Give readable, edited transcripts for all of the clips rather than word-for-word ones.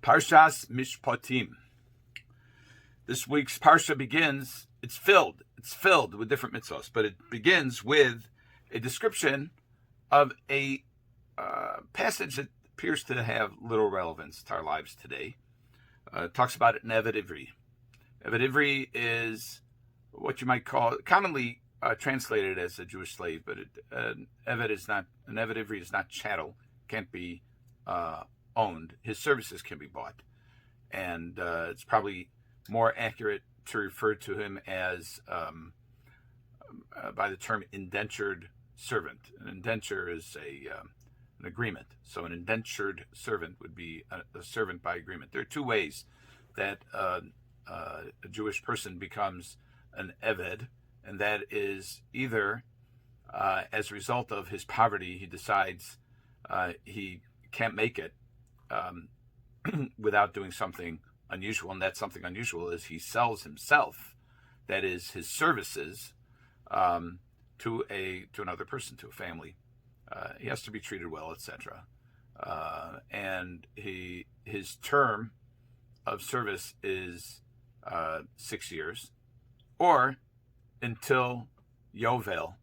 Parshas Mishpatim. This week's Parsha begins, it's filled with different mitzvos, but it begins with a description of a passage that appears to have little relevance to our lives today. It talks about it in Eved Ivri. Eved Ivri is what you might call, commonly translated as a Jewish slave, but an Eved Ivri is not chattel, can't be owned. His services can be bought. And it's probably more accurate to refer to him as, by the term indentured servant. An indenture is an agreement. So an indentured servant would be a servant by agreement. There are two ways that a Jewish person becomes an Eved, and that is either as a result of his poverty, he decides he can't make it without doing something unusual, and that something unusual is he sells himself, that is his services, to another person, to a family. He has to be treated well, etc. And his term of service is 6 years, or until Yovel,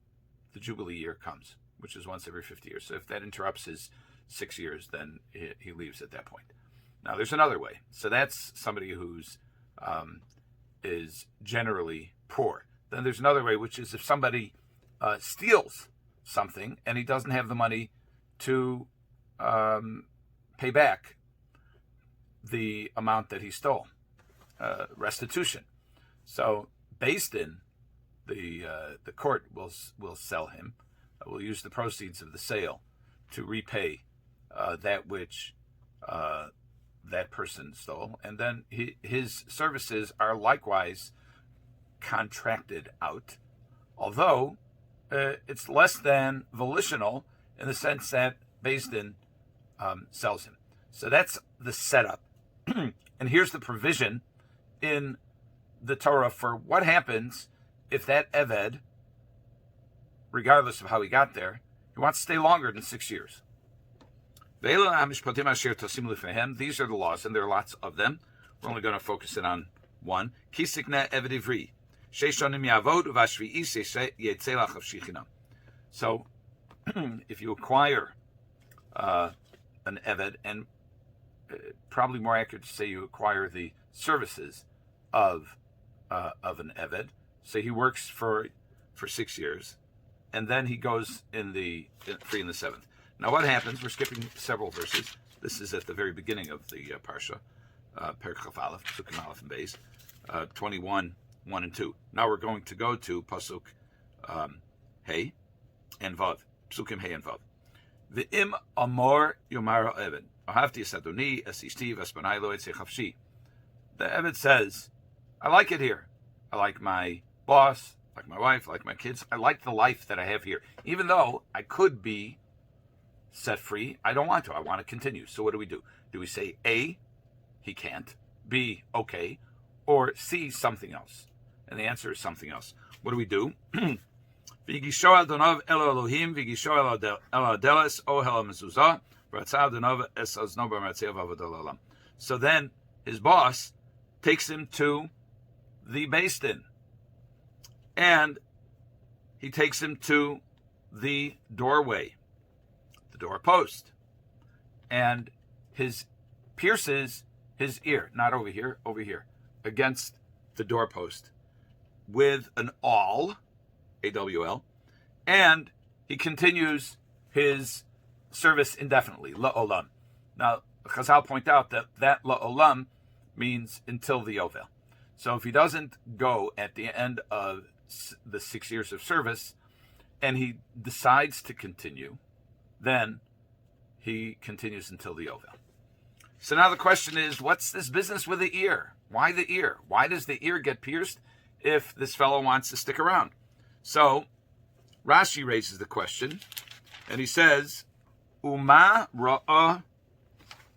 the Jubilee year, comes, which is once every 50 years. So if that interrupts his 6 years, then he leaves at that point. Now, there's another way. So that's somebody who's is generally poor. Then there's another way, which is if somebody steals something and he doesn't have the money to pay back the amount that he stole, restitution. So Beis, the court will sell him. Will use the proceeds of the sale to repay that which that person stole, and then his services are likewise contracted out, although it's less than volitional in the sense that Beis sells him. So that's the setup. And here's the provision in the Torah for what happens if that Eved, regardless of how he got there, he wants to stay longer than 6 years. These are the laws, and there are lots of them. We're only going to focus in on one. So, if you acquire an Eved, and probably more accurate to say you acquire the services of an Eved, so he works for 6 years, and then he goes free in the seventh. Now, what happens? We're skipping several verses. This is at the very beginning of the Parsha, Perek Chaf Aleph, Psukim Aleph and Beis, 21, 1 and 2. Now we're going to go to Pasuk Hey and Vav, Psukim Hey and Vav. V'im amor yomar ha'eved, ahavti es adoni, es ishti, v'espanai lo etzei chafshi. The Eved says, I like it here. I like my boss, I like my wife, I like my kids. I like the life that I have here. Even though I could be set free, I don't want to. I want to continue. So what do we do? Do we say A, he can't, B, okay, or C, something else? And the answer is something else. What do we do? So then his boss takes him to the Beis, and he takes him to the doorway, the doorpost, and pierces his ear, not over here, against the doorpost with an awl, A-W-L, and he continues his service indefinitely, la'olam. Now, Chazal point out that la'olam means until the Yovel. So if he doesn't go at the end of the 6 years of service, and he decides to continue, then he continues until the Yovel. So now the question is, what's this business with the ear? Why the ear? Why does the ear get pierced if this fellow wants to stick around? So Rashi raises the question, and he says, Uma ra'a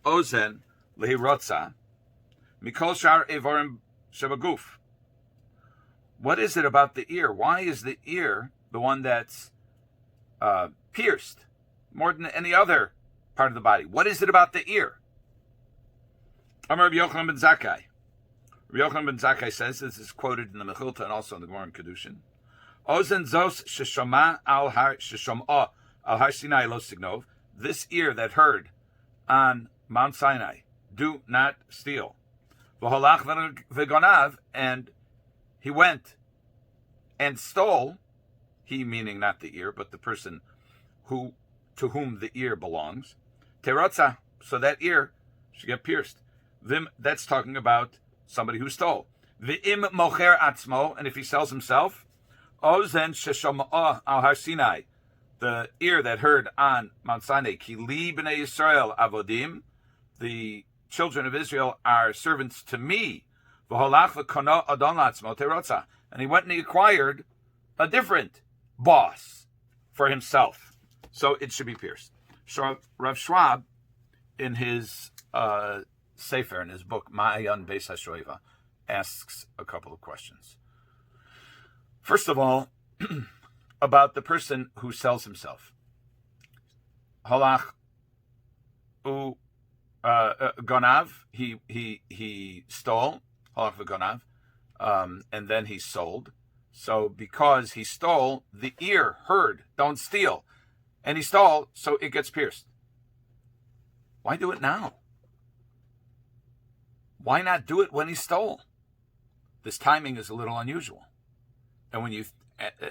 ozen lehirotza mikol shar evarim shebaguf. What is it about the ear? Why is the ear the one that's pierced more than any other part of the body? What is it about the ear? Amar Rabbi Yochanan ben Zakkai. Rabbi Yochanan ben Zakkai says, this is quoted in the Mechilta and also in the Gemara in Kiddushin. Ozen zos sheshama al har Sinai lo signov. This ear that heard on Mount Sinai, do not steal. V'holach v'gonav, and he went and stole. He meaning not the ear, but the person to whom the ear belongs. Terotza, so that ear should get pierced. Vim, that's talking about somebody who stole. V'im mocher atzmo, and if he sells himself, ozen sheshoma'ah al har Sinai, the ear that heard on Mount Sinai, ki li b'nei Yisrael avodim, the children of Israel are servants to me. V'holach v'kono adon latzmo terotza, and he went and he acquired a different boss for himself. So it should be pierced. Rav Schwab, in his Sefer, in his book Maayan Beis Hashoeva, asks a couple of questions. First of all, about the person who sells himself. Halach u gonav, he stole, halach v'gonav, and then he sold. So because he stole, the ear heard, don't steal. And he stole, so it gets pierced. Why do it now? Why not do it when he stole? This timing is a little unusual. And when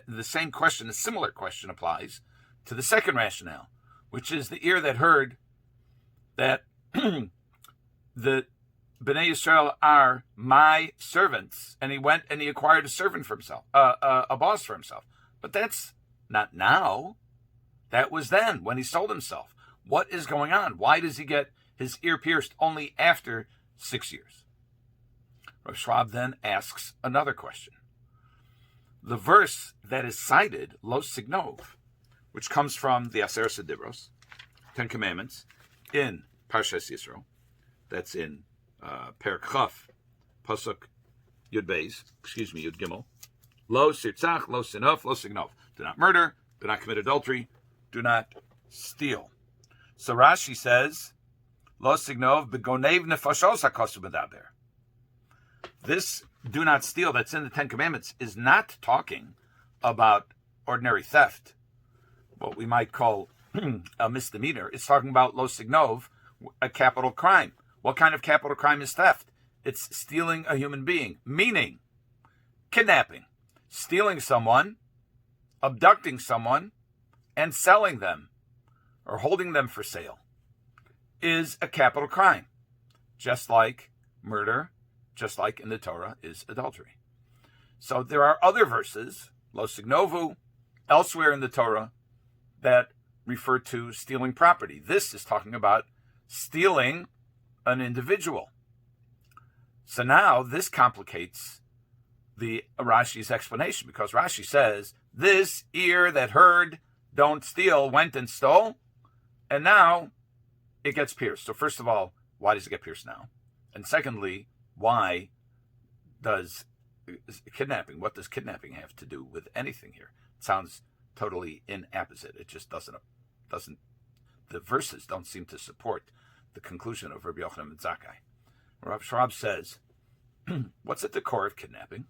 the same question, a similar question applies to the second rationale, which is the ear that heard that the Bnei Yisrael are my servants, and he went and he acquired a servant for himself, a boss for himself. But that's not now. That was then, when he sold himself. What is going on? Why does he get his ear pierced only after 6 years? Rav Schwab then asks another question. The verse that is cited, Lo Signov, which comes from the Aseret Dibros, 10 Commandments, in Parshas Yisro, that's in Perek Chaf, Pasuk Yud Beis, Yud Gimel, Lo Sirtzach, Lo Sinov, Lo Signov. Do not murder, do not commit adultery, do not steal. So Rashi says, Lo Signov, Begonev Nefashos HaKosu B'daber. This do not steal that's in the 10 Commandments is not talking about ordinary theft, what we might call a misdemeanor. It's talking about Lo Signov, a capital crime. What kind of capital crime is theft? It's stealing a human being, meaning kidnapping, stealing someone, abducting someone, and selling them or holding them for sale is a capital crime, just like murder, just like in the Torah is adultery. So there are other verses, Lo Signovu, elsewhere in the Torah, that refer to stealing property. This is talking about stealing an individual. So now this complicates the Rashi's explanation, because Rashi says, this ear that heard, don't steal, went and stole, and now it gets pierced. So first of all, why does it get pierced now? And secondly, why does kidnapping, what does kidnapping have to do with anything here? It sounds totally inapposite. It just doesn't, the verses don't seem to support the conclusion of Rabbi Yochanan ben Zakkai. Rav Schwab says, what's at the core of kidnapping?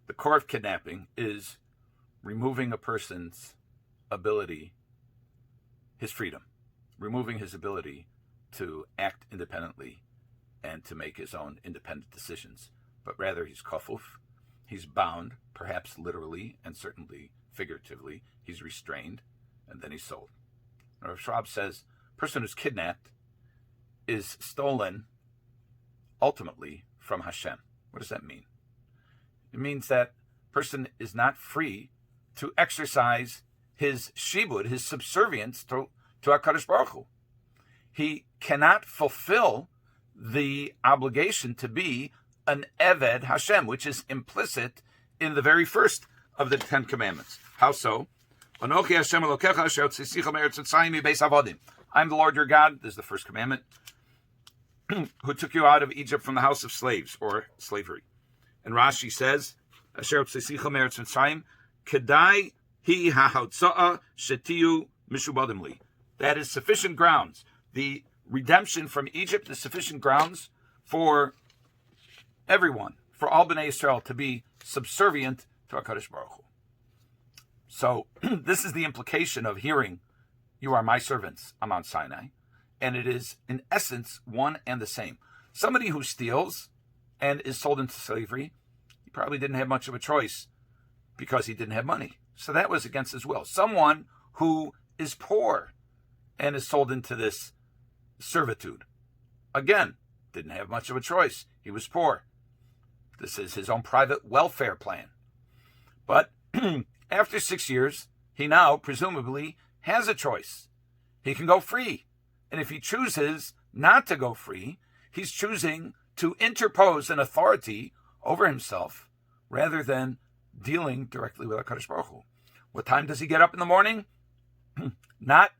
The core of kidnapping is removing a person's ability, his freedom, removing his ability to act independently and to make his own independent decisions. But rather he's kafuf, he's bound, perhaps literally and certainly figuratively, he's restrained, and then he's sold. Rav Schwab says, a person who's kidnapped is stolen ultimately from Hashem. What does that mean? It means that person is not free to exercise his shibud, his subservience to HaKadosh Baruch Hu. He cannot fulfill the obligation to be an Eved Hashem, which is implicit in the very first of the 10 Commandments. How so? Anochi Hashem Elokecha asher tzisicha me'eretz Mitzrayim mibeis avodim. I'm the Lord your God, this is the first commandment, who took you out of Egypt from the house of slaves, or slavery. And Rashi says, asher tzisicha me'eretz Mitzrayim, kedai hi ha'hotza'a shetiu mishubadim li. That is sufficient grounds. The redemption from Egypt is sufficient grounds for everyone, for all Bnei Israel, to be subservient to HaKadosh Baruch Hu. So this is the implication of hearing, "You are my servants" on Mount Sinai, and it is in essence one and the same. Somebody who steals and is sold into slavery, he probably didn't have much of a choice because he didn't have money. So that was against his will. Someone who is poor and is sold into this servitude, again, didn't have much of a choice. He was poor. This is his own private welfare plan. But after 6 years, he now presumably has a choice. He can go free. And if he chooses not to go free, he's choosing to interpose an authority over himself rather than dealing directly with HaKadosh Baruch Hu. What time does he get up in the morning? Not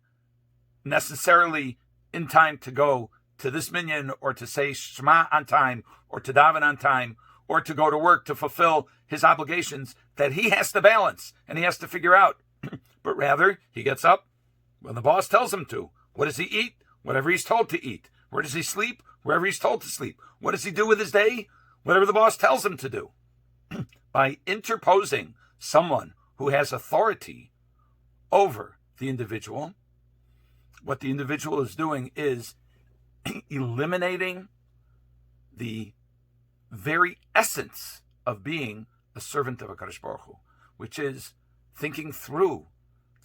necessarily in time to go to this minyan or to say Shema on time or to daven on time or to go to work to fulfill his obligations that he has to balance and he has to figure out. But rather, he gets up when the boss tells him to. What does he eat? Whatever he's told to eat. Where does he sleep? Wherever he's told to sleep. What does he do with his day? Whatever the boss tells him to do. By interposing someone who has authority over the individual, what the individual is doing is eliminating the very essence of being a servant of HaKadosh Baruch Hu, which is thinking through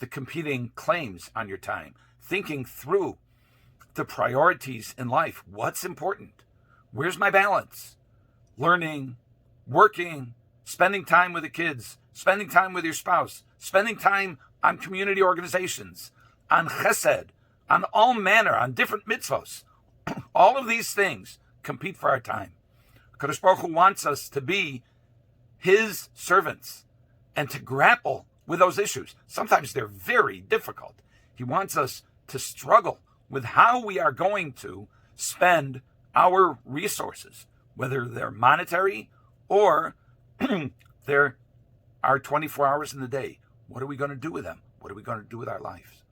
the competing claims on your time, thinking through the priorities in life. What's important? Where's my balance? Learning, working, spending time with the kids, spending time with your spouse, spending time on community organizations, on chesed, on all manner, on different mitzvos. All of these things compete for our time. HaKadosh Baruch Hu wants us to be his servants and to grapple with those issues. Sometimes they're very difficult. He wants us to struggle with how we are going to spend our resources, whether they're monetary or there are 24 hours in the day. What are we going to do with them? What are we going to do with our lives?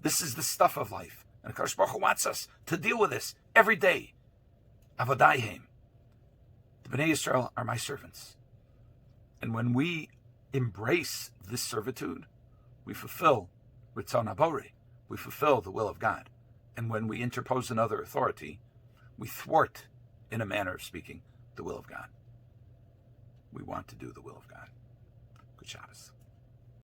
This is the stuff of life. And HaKadosh Baruch Hu wants us to deal with this every day. Avodaihim. The Bnei Israel are my servants. And when we embrace this servitude, we fulfill Ritzon HaBorei. We fulfill the will of God. And when we interpose another authority, we thwart, in a manner of speaking, the will of God. We want to do the will of God. Good Shabbos.